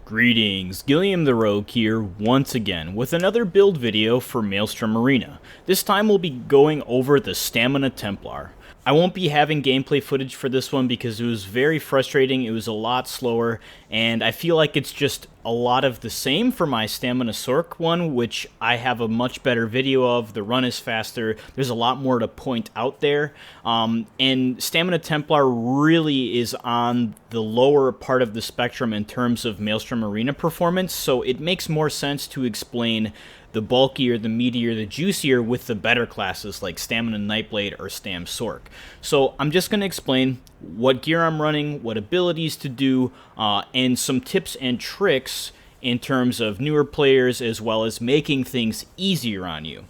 Greetings, Gilliam the Rogue here once again with another build video for Maelstrom Arena. This time we'll be going over the Stamina Templar. I won't be having gameplay footage for this one because it was very frustrating, it was a lot slower, and I feel like it's just a lot of the same for my Stamina Sork one, which I have a much better video of. The run is faster, there's a lot more to point out there, and Stamina Templar really is on the lower part of the spectrum in terms of Maelstrom Arena performance, so it makes more sense to explain the bulkier, the meatier, the juicier with the better classes like Stamina Nightblade or Stam Sork. So I'm just going to explain what gear I'm running, what abilities to do, and some tips and tricks in terms of newer players as well as making things easier on you.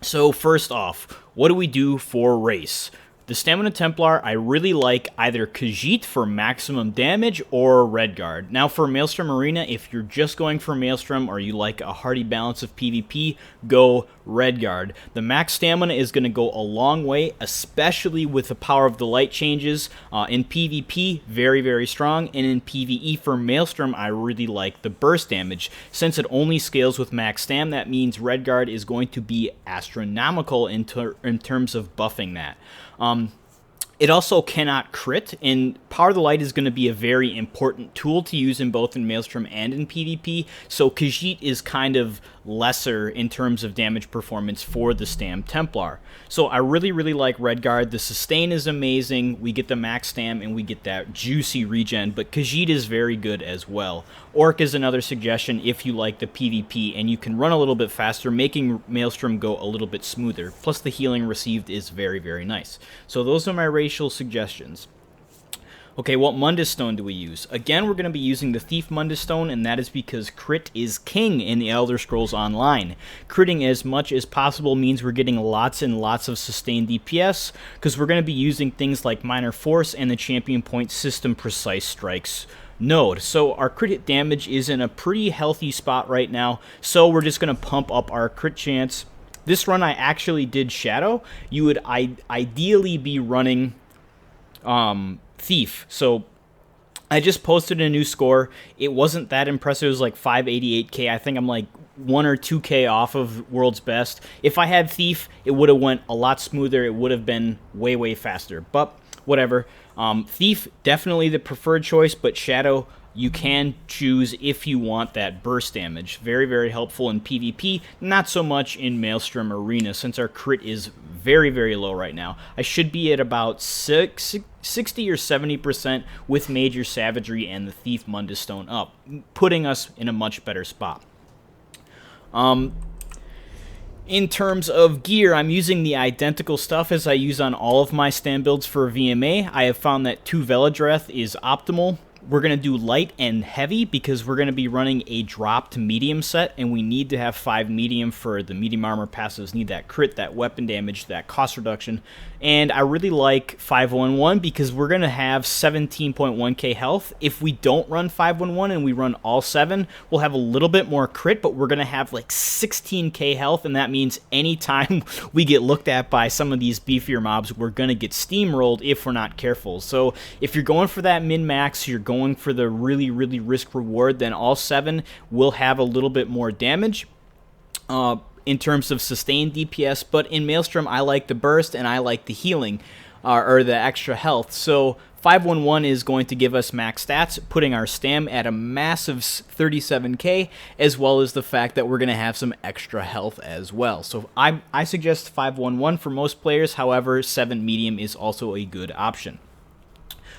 So first off, what do we do for race? The Stamina Templar, I really like either Khajiit for maximum damage or Redguard. Now for Maelstrom Arena, if you're just going for Maelstrom or you like a hearty balance of PvP, go Redguard. The max stamina is going to go a long way, especially with the power of the light changes. In PvP, very, very strong, and in PvE for Maelstrom, I really like the burst damage. Since it only scales with max stam, that means Redguard is going to be astronomical in terms of buffing that. It also cannot crit, and Power of the Light is going to be a very important tool to use in both in Maelstrom and in PvP, so Khajiit is kind of lesser in terms of damage performance for the Stam Templar. So I really, really like Redguard. The sustain is amazing, we get the max stam, and we get that juicy regen, but Khajiit is very good as well. Orc is another suggestion if you like the PvP, and you can run a little bit faster, making Maelstrom go a little bit smoother. Plus the healing received is very, very nice. So those are my racial suggestions. Okay, what Mundus Stone do we use? Again, we're going to be using the Thief Mundus Stone, and that is because crit is king in the Elder Scrolls Online. Critting as much as possible means we're getting lots and lots of sustained DPS, because we're going to be using things like Minor Force and the Champion Point System Precise Strikes node. So our crit hit damage is in a pretty healthy spot right now, so we're just going to pump up our crit chance. This run I actually did Shadow. You would ideally be running Thief. So I just posted a new score. It wasn't that impressive. It was like 588k. I think I'm like 1 or 2k off of world's best. If I had Thief, it would have went a lot smoother. It would have been way, way faster. But whatever. Thief, definitely the preferred choice, but Shadow, you can choose if you want that burst damage. Very, very helpful in PvP, not so much in Maelstrom Arena, since our crit is very, very low right now. I should be at about 60 or 70% with Major Savagery and the Thief Mundus Stone up, putting us in a much better spot. In terms of gear, I'm using the identical stuff as I use on all of my Stam builds for VMA. I have found that 2 Veladreth is optimal. We're going to do light and heavy because we're going to be running a dropped medium set, and we need to have 5 medium for the medium armor passives. Need that crit, that weapon damage, that cost reduction. And I really like 511 because we're going to have 17.1k health. If we don't run 511 and we run all 7, we'll have a little bit more crit, but we're going to have like 16k health, and that means anytime we get looked at by some of these beefier mobs, we're going to get steamrolled if we're not careful. So if you're going for that min-max, you're going for the really, really risk-reward, then all 7 will have a little bit more damage in terms of sustained DPS, but in Maelstrom, I like the burst and I like the healing, or the extra health. So 511 is going to give us max stats, putting our stam at a massive 37k, as well as the fact that we're going to have some extra health as well. So I suggest 511 for most players, however, 7 medium is also a good option.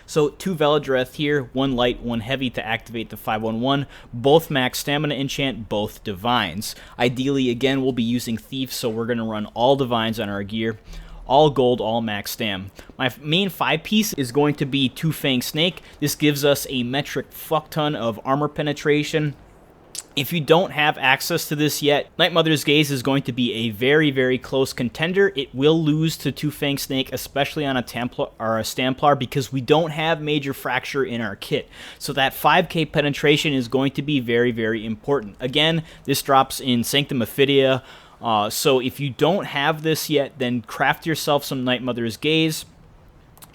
So 2 Veladreth here, 1 light, 1 heavy to activate the 511, both max stamina enchant, both divines. Ideally, again, we'll be using Thief, so we're going to run all divines on our gear. All gold, all max stam. My main 5-piece is going to be 2 Fang Snake. This gives us a metric fuck ton of armor penetration. If you don't have access to this yet, Night Mother's Gaze is going to be a very, very close contender. It will lose to 2 Fang Snake, especially on a Templar or a Stamplar, because we don't have Major Fracture in our kit. So that 5k penetration is going to be very, very important. Again, this drops in Sanctum Ophidia, so if you don't have this yet, then craft yourself some Night Mother's Gaze.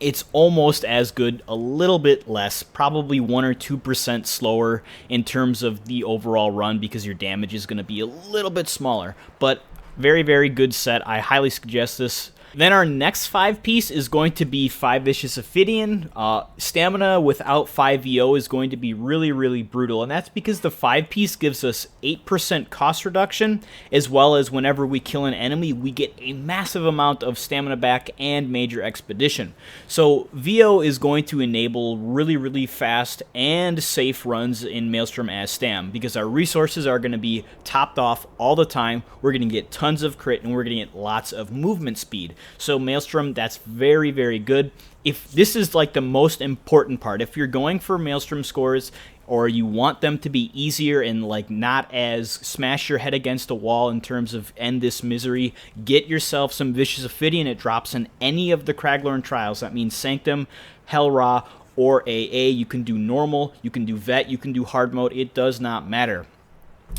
it's almost as good, a little bit less, probably 1 or 2% slower in terms of the overall run because your damage is going to be a little bit smaller. But very, very good set. I highly suggest this. Then our next 5-piece is going to be 5 Vicious Ophidian. Stamina without 5 VO is going to be really, really brutal, and that's because the 5-piece gives us 8% cost reduction, as well as whenever we kill an enemy, we get a massive amount of stamina back and major expedition. So VO is going to enable really, really fast and safe runs in Maelstrom as Stam, because our resources are going to be topped off all the time. We're going to get tons of crit, and we're going to get lots of movement speed. So Maelstrom, that's very, very good. If this is like the most important part, if you're going for Maelstrom scores or you want them to be easier and like not as smash your head against a wall in terms of end this misery, get yourself some Vicious Ophidian. It drops in any of the Craglorn trials. That means Sanctum, Hell Ra, or AA. You can do normal, you can do vet, you can do hard mode. It does not matter.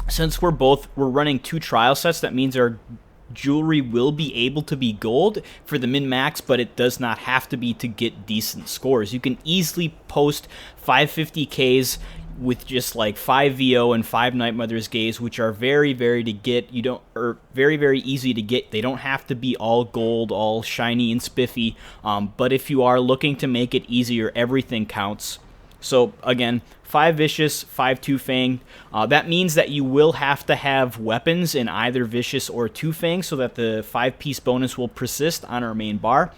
Since we're running 2 trial sets, that means our jewelry will be able to be gold for the min-max, but it does not have to be to get decent scores. You can easily post 550Ks with just like 5 VO and 5 Night Mother's Gaze, which are very, very to get. Very, very easy to get. They don't have to be all gold, all shiny and spiffy. But if you are looking to make it easier, everything counts. So again, 5 Vicious, 5 Two Fang. That means that you will have to have weapons in either Vicious or Two Fang so that the 5-piece bonus will persist on our main bar.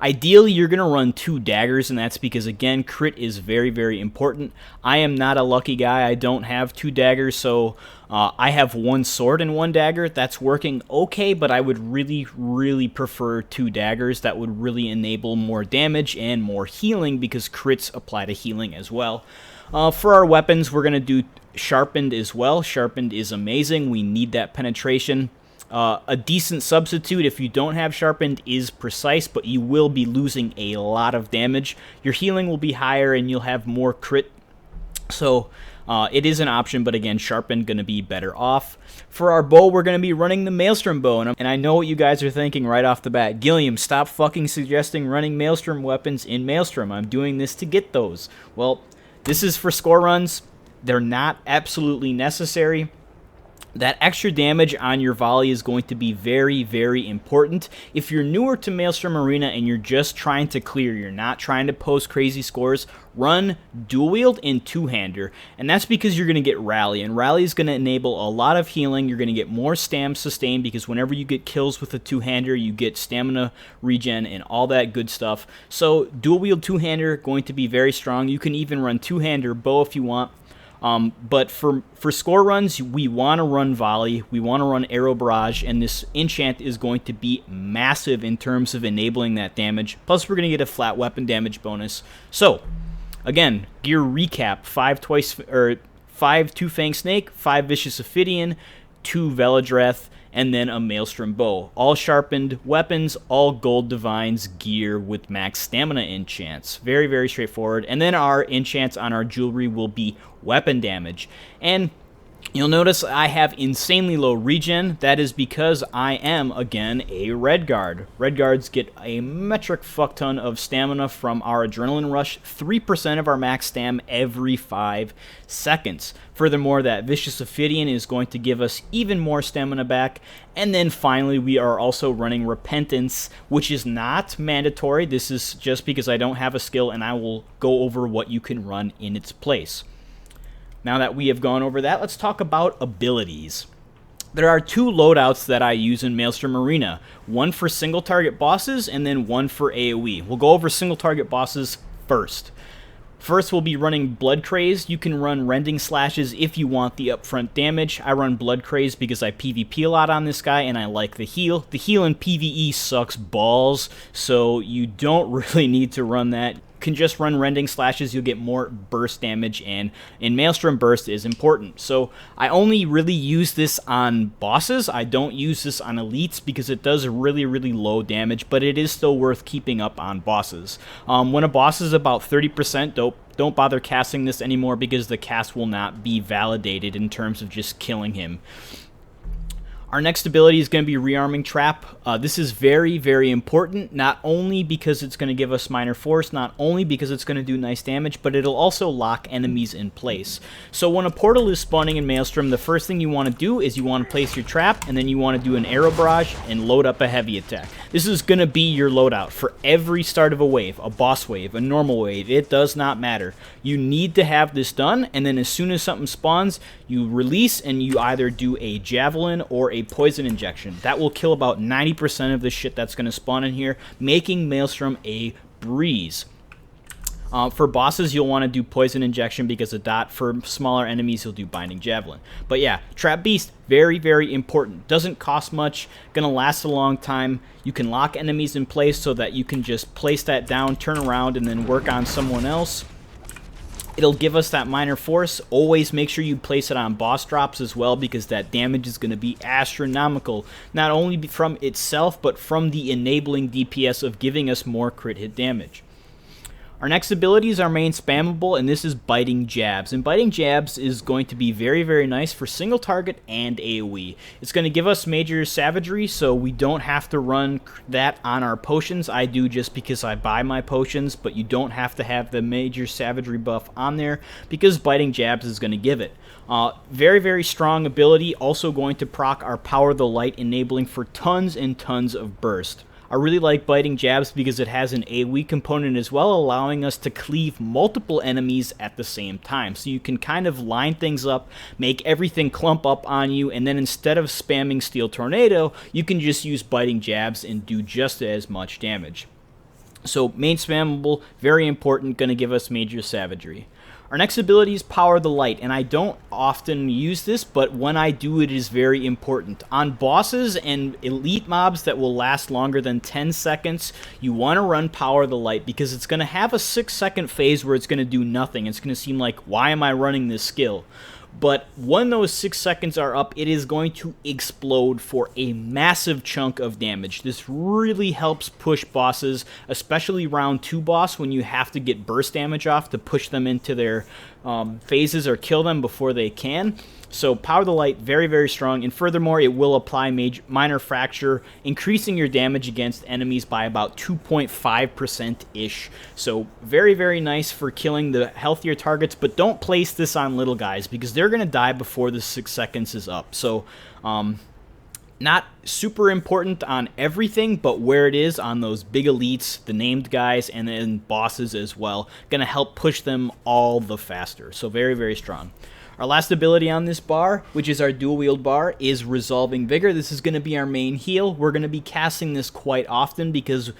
Ideally, you're going to run 2 daggers, and that's because, again, crit is very, very important. I am not a lucky guy. I don't have 2 daggers, so I have 1 sword and 1 dagger. That's working okay, but I would really, really prefer 2 daggers. That would really enable more damage and more healing because crits apply to healing as well. For our weapons, we're going to do Sharpened as well. Sharpened is amazing. We need that penetration. A decent substitute if you don't have Sharpened is Precise, but you will be losing a lot of damage. Your healing will be higher and you'll have more crit. So it is an option, but again, Sharpened going to be better off. For our bow, we're going to be running the Maelstrom bow, and I know what you guys are thinking right off the bat. Gilliam, stop fucking suggesting running Maelstrom weapons in Maelstrom. I'm doing this to get those. Well, this is for score runs. They're not absolutely necessary. That extra damage on your volley is going to be very, very important. If you're newer to Maelstrom Arena and you're just trying to clear, you're not trying to post crazy scores, run dual wield and two-hander. And that's because you're going to get rally, and rally is going to enable a lot of healing. You're going to get more stam sustain because whenever you get kills with a two-hander, you get stamina regen and all that good stuff. So dual wield two-hander going to be very strong. You can even run two-hander bow if you want. But for score runs, we want to run volley, we want to run arrow barrage, and this enchant is going to be massive in terms of enabling that damage. Plus, we're going to get a flat weapon damage bonus. So, again, gear recap: 5 Two Fang Snake, 5 Vicious Ophidian, 2 Veladreth, and then a Maelstrom bow. All sharpened weapons, all gold divines gear with max stamina enchants. Very, very straightforward. And then our enchants on our jewelry will be weapon damage. And you'll notice I have insanely low regen. That is because I am, again, a Red Guard. Red Guards get a metric fuck ton of stamina from our Adrenaline Rush, 3% of our max stam every 5 seconds. Furthermore, that Vicious Ophidian is going to give us even more stamina back. And then finally, we are also running Repentance, which is not mandatory. This is just because I don't have a skill, and I will go over what you can run in its place. Now that we have gone over that, let's talk about abilities. There are 2 loadouts that I use in Maelstrom Arena. One for single target bosses and then one for AoE. We'll go over single target bosses first. First, we'll be running Blood Craze. You can run Rending Slashes if you want the upfront damage. I run Blood Craze because I PvP a lot on this guy and I like the heal. The heal in PvE sucks balls, so you don't really need to run that. Can just run Rending Slashes, you'll get more burst damage, and in Maelstrom burst is important. So I only really use this on bosses. I don't use this on elites because it does really, really low damage, but it is still worth keeping up on bosses. When a boss is about 30% dope, don't bother casting this anymore because the cast will not be validated in terms of just killing him. Our next ability is going to be Rearming Trap. This is very, very important, not only because it's going to give us minor force, not only because it's going to do nice damage, but it'll also lock enemies in place. So when a portal is spawning in Maelstrom, the first thing you want to do is you want to place your trap, and then you want to do an arrow barrage and load up a heavy attack. This is going to be your loadout for every start of a wave, a boss wave, a normal wave. It does not matter. You need to have this done, and then as soon as something spawns, you release and you either do a javelin or a poison injection. That will kill about 90% of the shit that's going to spawn in here, making Maelstrom a breeze. For bosses, you'll want to do poison injection because of dot. For smaller enemies, you'll do binding javelin. But yeah, Trap Beast, very, very important. Doesn't cost much, gonna last a long time. You can lock enemies in place so that you can just place that down, turn around, and then work on someone else. It'll give us that minor force. Always make sure you place it on boss drops as well, because that damage is going to be astronomical. Not only from itself, but from the enabling DPS of giving us more crit hit damage. Our next ability is our main spammable, and this is Biting Jabs. And Biting Jabs is going to be very, very nice for single target and AoE. It's going to give us major savagery, so we don't have to run that on our potions. I do just because I buy my potions, but you don't have to have the major savagery buff on there because Biting Jabs is going to give it. Very, very strong ability, also going to proc our Power the Light, enabling for tons and tons of burst. I really like Biting Jabs because it has an AoE component as well, allowing us to cleave multiple enemies at the same time. So you can kind of line things up, make everything clump up on you, and then instead of spamming Steel Tornado, you can just use Biting Jabs and do just as much damage. So main spammable, very important, going to give us major savagery. Our next ability is Power the Light, and I don't often use this, but when I do, it is very important. On bosses and elite mobs that will last longer than 10 seconds, you want to run Power the Light because it's going to have a 6-second phase where it's going to do nothing. It's going to seem like, why am I running this skill? But when those 6 seconds are up, it is going to explode for a massive chunk of damage. This really helps push bosses, especially round 2 boss, when you have to get burst damage off to push them into their phases or kill them before they can. So Power the Light, very, very strong, and furthermore, it will apply minor fracture, increasing your damage against enemies by about 2.5%-ish. So very, very nice for killing the healthier targets, but don't place this on little guys because they're going to die before the 6 seconds is up. So not super important on everything, but where it is on those big elites, the named guys, and then bosses as well, going to help push them all the faster. So very, very strong. Our last ability on this bar, which is our dual wield bar, is Resolving Vigor. This is going to be our main heal. We're going to be casting this quite often because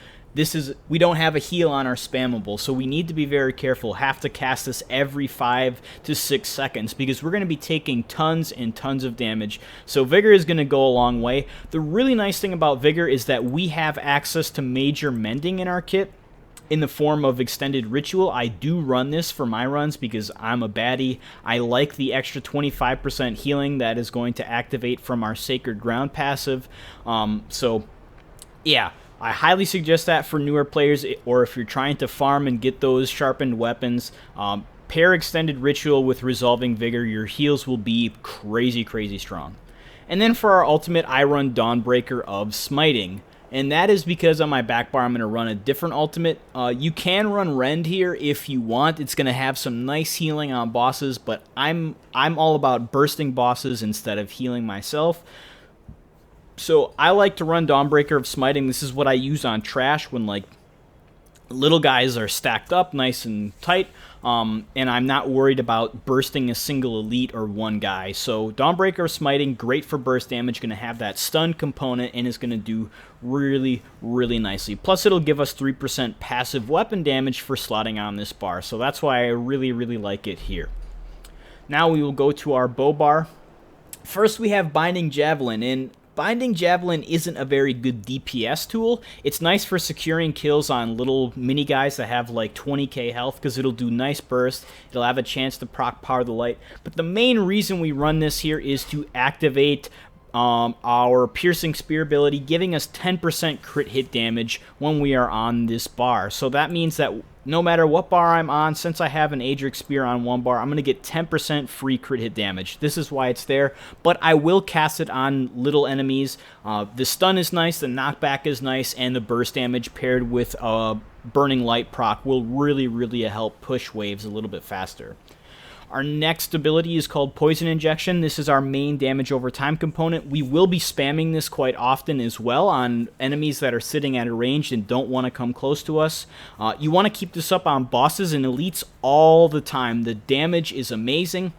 we don't have a heal on our spammable, so we need to be very careful. Have to cast this every 5 to 6 seconds because we're going to be taking tons and tons of damage. So Vigor is going to go a long way. The really nice thing about Vigor is that we have access to major mending in our kit in the form of Extended Ritual. I do run this for my runs because I'm a baddie. I like the extra 25% healing that is going to activate from our Sacred Ground passive. So yeah, I highly suggest that for newer players, or if you're trying to farm and get those sharpened weapons. Pair Extended Ritual with Resolving Vigor. Your heals will be crazy, crazy strong. And then for our ultimate, I run Dawnbreaker of Smiting. And that is because on my back bar, I'm going to run a different ultimate. You can run Rend here if you want. It's going to have some nice healing on bosses, but I'm all about bursting bosses instead of healing myself. So I like to run Dawnbreaker of Smiting. This is what I use on trash when like little guys are stacked up nice and tight, and I'm not worried about bursting a single elite or one guy. So Dawnbreaker of Smiting, great for burst damage, going to have that stun component, and is going to do really, really nicely. Plus, it'll give us 3% passive weapon damage for slotting on this bar, so that's why I really, really like it here. Now we will go to our bow bar. First, we have Binding Javelin, and Binding Javelin isn't a very good DPS tool. It's nice for securing kills on little mini guys that have like 20k health because it'll do nice burst. It'll have a chance to proc Power the Light. But the main reason we run this here is to activate our piercing spear ability, giving us 10% crit hit damage when we are on this bar. So that means that no matter what bar I'm on, since I have an Adric spear on one bar, I'm going to get 10% free crit hit damage. This is why it's there, but I will cast it on little enemies. The stun is nice, the knockback is nice, and the burst damage paired with Burning Light proc will really help push waves a little bit faster. Our next ability is called Poison Injection. This is our main damage over time component. We will be spamming this quite often as well on enemies that are sitting at a range and don't want to come close to us. You want to keep this up on bosses and elites all the time. The damage is amazing.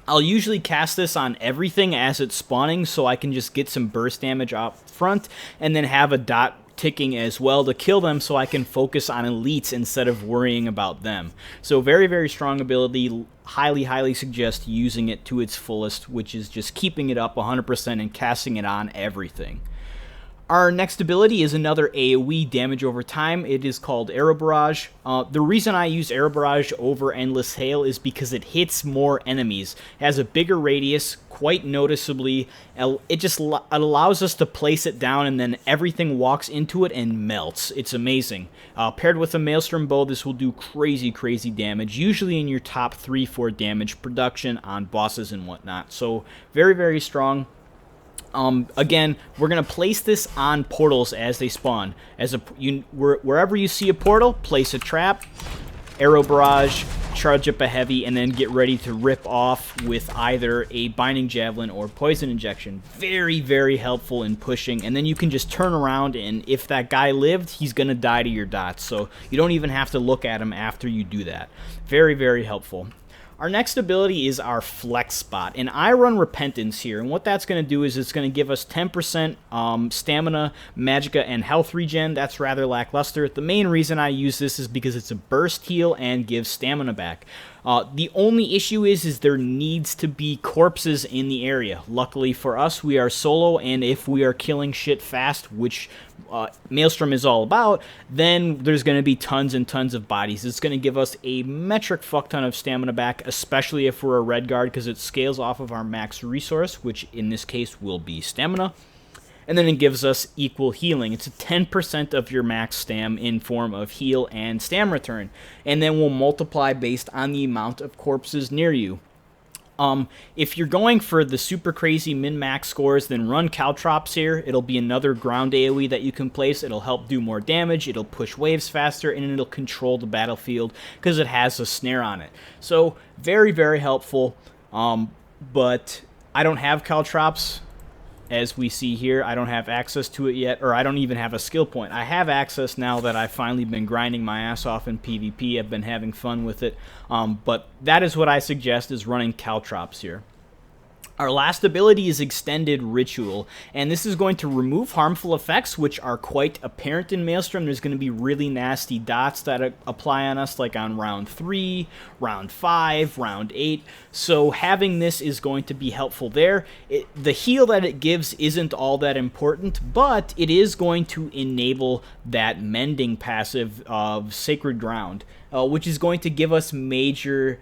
I'll usually cast this on everything as it's spawning so I can just get some burst damage up front and then have a dot ticking as well to kill them so I can focus on elites instead of worrying about them. So very strong ability. Highly suggest using it to its fullest, which is just keeping it up 100% and casting it on everything. Our next ability is another AoE damage over time. It is called Arrow Barrage. The reason I use Arrow Barrage over Endless Hail is because it hits more enemies. It has a bigger radius, quite noticeably. It allows us to place it down and then everything walks into it and melts. It's amazing. Paired with a Maelstrom Bow, this will do crazy damage, usually in your top 3-4 damage production on bosses and whatnot. So very strong. Again, we're going to place this on portals as they spawn. Wherever you see a portal, place a trap, Arrow Barrage, charge up a heavy, and then get ready to rip off with either a Binding Javelin or Poison Injection. Very helpful in pushing, and then you can just turn around, and if that guy lived, he's going to die to your dots, so you don't even have to look at him after you do that. Very helpful. Our next ability is our Flex Spot, and I run Repentance here, and what that's going to do is it's going to give us 10% stamina, magicka, and health regen. That's rather lackluster. The main reason I use this is because it's a burst heal and gives stamina back. The only issue is there needs to be corpses in the area. Luckily for us, we are solo, and if we are killing shit fast, which Maelstrom is all about, then there's going to be tons and tons of bodies. It's going to give us a metric fuck ton of stamina back, especially if we're a red guard, because it scales off of our max resource, which in this case will be stamina. And then it gives us equal healing. It's a 10% of your max stam in form of heal and stam return. And then we'll multiply based on the amount of corpses near you. If you're going for the super crazy min-max scores, then run Caltrops here. It'll be another ground AoE that you can place. It'll help do more damage, it'll push waves faster, and it'll control the battlefield because it has a snare on it. So very helpful, but I don't have Caltrops. As we see here, I don't have access to it yet, or I don't even have a skill point. I have access now that I've finally been grinding my ass off in PvP. I've been having fun with it, but that is what I suggest, is running Caltrops here. Our last ability is Extended Ritual, and this is going to remove harmful effects, which are quite apparent in Maelstrom. There's going to be really nasty dots that apply on us, like on round 3, round 5, round 8, so having this is going to be helpful there. The heal that it gives isn't all that important, but it is going to enable that mending passive of Sacred Ground, which is going to give us major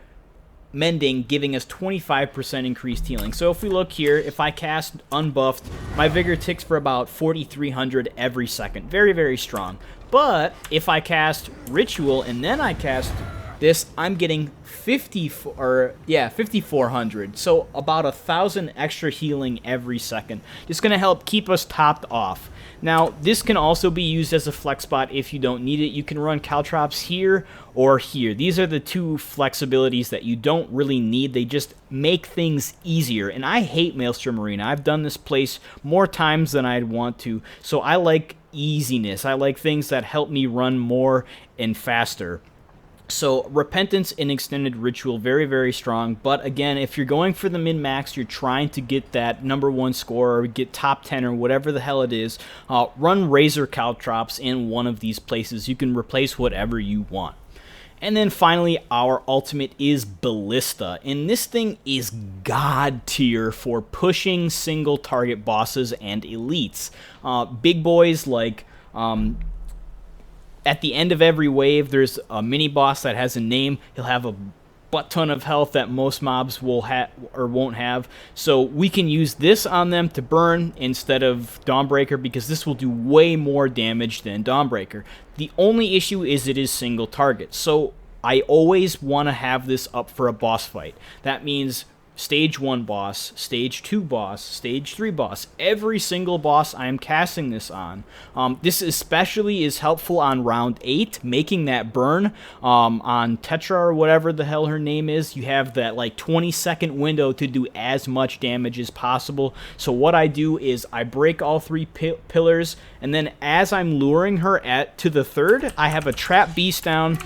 mending, giving us 25% increased healing. So if we look here, if I cast unbuffed, my vigor ticks for about 4,300 every second. Very strong. But if I cast Ritual and then I cast this, I'm getting 5,400. So about 1,000 extra healing every second. It's going to help keep us topped off. Now, this can also be used as a flex spot if you don't need it. You can run Caltrops here or here. These are the two flexibilities that you don't really need. They just make things easier. And I hate Maelstrom Arena. I've done this place more times than I'd want to. So I like easiness. I like things that help me run more and faster. So Repentance and Extended Ritual, very strong. But again, if you're going for the min-max, you're trying to get that #1 score or get top 10 or whatever the hell it is, run Razor Caltrops in one of these places. You can replace whatever you want. And then finally, our ultimate is Ballista. And this thing is god tier for pushing single target bosses and elites. Big boys like... At the end of every wave, there's a mini-boss that has a name. He'll have a butt ton of health that most mobs will have or won't have. So we can use this on them to burn instead of Dawnbreaker, because this will do way more damage than Dawnbreaker. The only issue is it is single target. So I always want to have this up for a boss fight. That means Stage 1 boss, Stage 2 boss, Stage 3 boss. Every single boss I am casting this on. This especially is helpful on round 8, making that burn. On Tetra or whatever the hell her name is, you have that like 20-second window to do as much damage as possible. So what I do is I break all 3 pillars, and then as I'm luring her to the 3rd, I have a trap beast down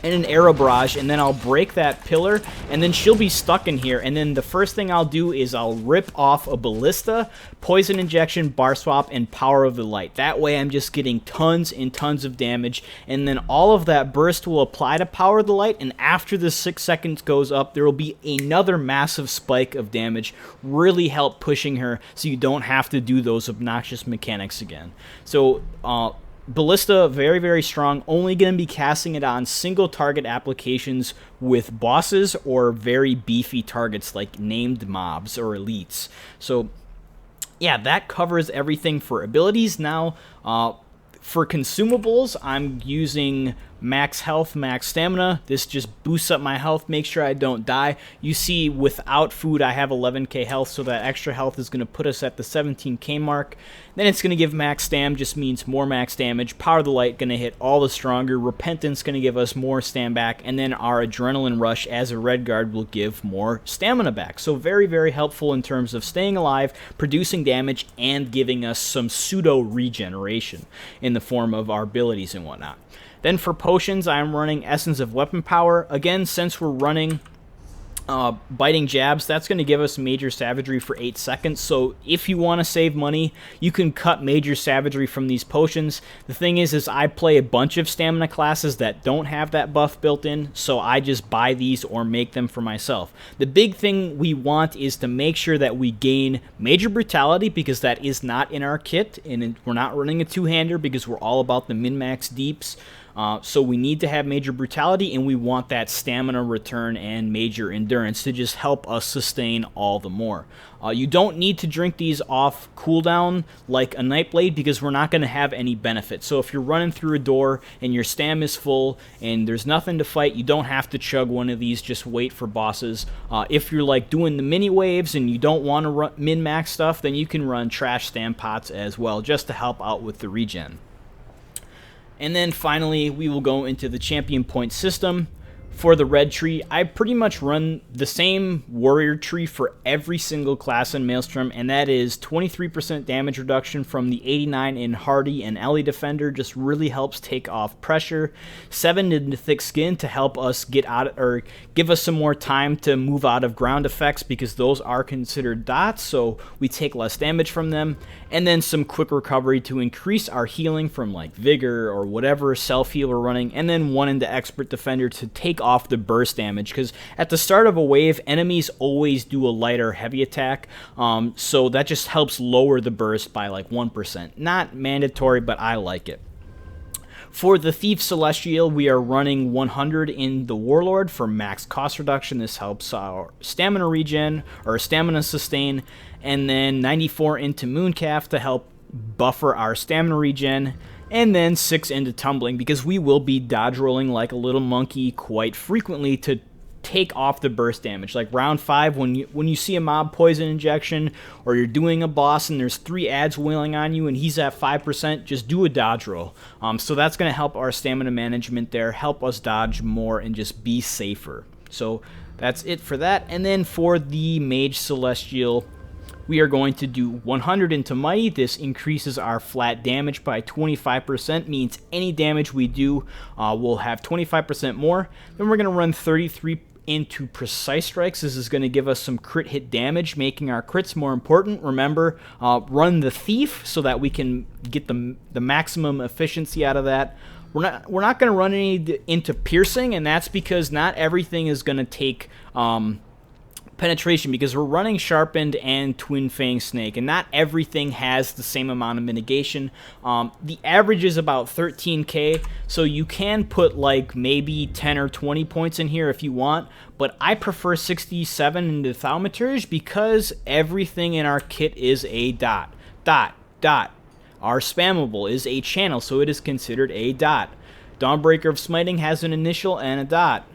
and an arrow barrage, and then I'll break that pillar, and then she'll be stuck in here. And then the first thing I'll do is I'll rip off a ballista, poison injection, bar swap, and power of the light. That way I'm just getting tons and tons of damage, and then all of that burst will apply to power of the light, and after the 6 seconds goes up, there will be another massive spike of damage. Really help pushing her so you don't have to do those obnoxious mechanics again. So Ballista, very, very strong. Only going to be casting it on single target applications with bosses or very beefy targets like named mobs or elites. So yeah, that covers everything for abilities. Now, for consumables, I'm using max health, max stamina. This just boosts up my health, make sure I don't die. You see, without food, I have 11k health, so that extra health is going to put us at the 17k mark. Then it's going to give max stam, just means more max damage. Power of the light going to hit all the stronger. Repentance going to give us more stam back, and then our adrenaline rush as a red guard will give more stamina back. So very, very helpful in terms of staying alive, producing damage, and giving us some pseudo regeneration in the form of our abilities and whatnot. Then for potions, I'm running Essence of Weapon Power. Again, since we're running biting jabs, that's going to give us major savagery for 8 seconds. So if you want to save money, you can cut major savagery from these potions. The thing is I play a bunch of stamina classes that don't have that buff built in, so I just buy these or make them for myself. The big thing we want is to make sure that we gain major brutality, because that is not in our kit, and we're not running a two-hander because we're all about the min-max deeps. So we need to have major brutality, and we want that stamina return and major endurance to just help us sustain all the more. You don't need to drink these off cooldown like a Nightblade, because we're not going to have any benefit. So if you're running through a door and your stam is full and there's nothing to fight, you don't have to chug one of these, just wait for bosses. If you're like doing the mini waves and you don't want to min-max stuff, then you can run trash stam pots as well, just to help out with the regen. And then finally, we will go into the champion point system. For the red tree, I pretty much run the same warrior tree for every single class in Maelstrom, and that is 23% damage reduction from the 89 in Hardy and Ellie Defender. Just really helps take off pressure. 7 into Thick Skin to help us get out, or give us some more time to move out of ground effects, because those are considered dots, so we take less damage from them. And then some quick recovery to increase our healing from like Vigor or whatever self-heal we're running. And then 1 into Expert Defender to take off the burst damage, because at the start of a wave, enemies always do a lighter heavy attack, so that just helps lower the burst by like 1%. Not mandatory, but I like it. For the Thief Celestial, we are running 100 in the Warlord for max cost reduction. This helps our stamina regen, or stamina sustain, and then 94 into Mooncalf to help buffer our stamina regen, and then 6 into Tumbling, because we will be dodge rolling like a little monkey quite frequently to take off the burst damage. Like round 5, when you see a mob poison injection, or you're doing a boss and there's 3 ads wailing on you and he's at 5%, just do a dodge roll. So that's going to help our stamina management there, help us dodge more and just be safer. So that's it for that. And then for the Mage Celestial, we are going to do 100 into Mighty. This increases our flat damage by 25%, means any damage we do will have 25% more. Then we're going to run 33 into Precise Strikes. This is going to give us some crit hit damage, making our crits more important. Remember, run the Thief so that we can get the maximum efficiency out of that. We're not going to run any into Piercing, and that's because not everything is going to take penetration, because we're running Sharpened and Twin Fang Snake, and not everything has the same amount of mitigation. The average is about 13k, so you can put like maybe 10 or 20 points in here if you want, but I prefer 67 into Thaumaturge because everything in our kit is a dot. Our spammable is a channel, so it is considered a dot. Dawnbreaker of Smiting has an initial and a dot.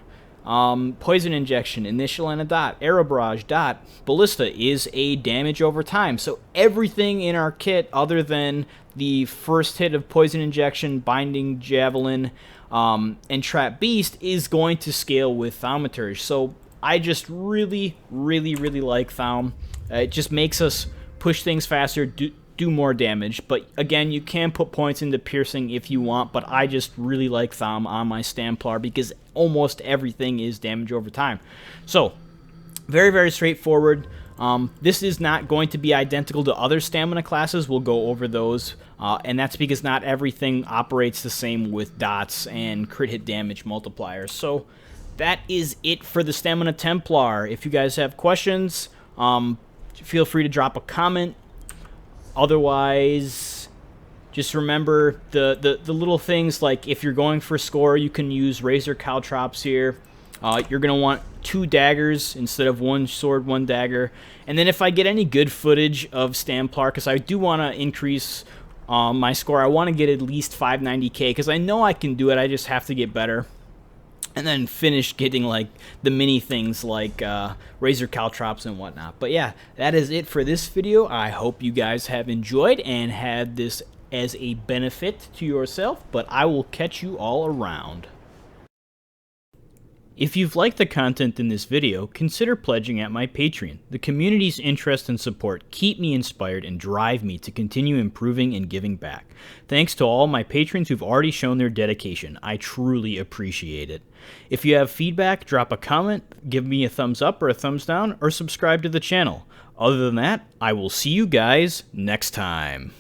Poison Injection, initial and a dot. Arrow Barrage, dot. Ballista is a damage over time. So everything in our kit other than the first hit of Poison Injection, Binding Javelin, and Trap Beast is going to scale with Thaumaturge. So I just really like Thaum. It just makes us push things faster, do more damage. But again, you can put points into Piercing if you want, but I just really like Thaum on my Stamplar because almost everything is damage over time. So very straightforward. This is not going to be identical to other stamina classes. We'll go over those, and that's because not everything operates the same with dots and crit hit damage multipliers. So that is it for the Stamina Templar. If you guys have questions, feel free to drop a comment. Otherwise, just remember the little things, like if you're going for score, you can use Razor Caltrops here. You're going to want 2 daggers instead of 1 sword, 1 dagger. And then if I get any good footage of Stamplar, because I do want to increase my score, I want to get at least 590k, because I know I can do it, I just have to get better. And then finish getting like the mini things like Razor Caltrops and whatnot. But yeah, that is it for this video. I hope you guys have enjoyed and had this as a benefit to yourself, but I will catch you all around. If you've liked the content in this video, consider pledging at my Patreon. The community's interest and support keep me inspired and drive me to continue improving and giving back. Thanks to all my patrons who've already shown their dedication. I truly appreciate it. If you have feedback, drop a comment, give me a thumbs up or a thumbs down, or subscribe to the channel. Other than that, I will see you guys next time.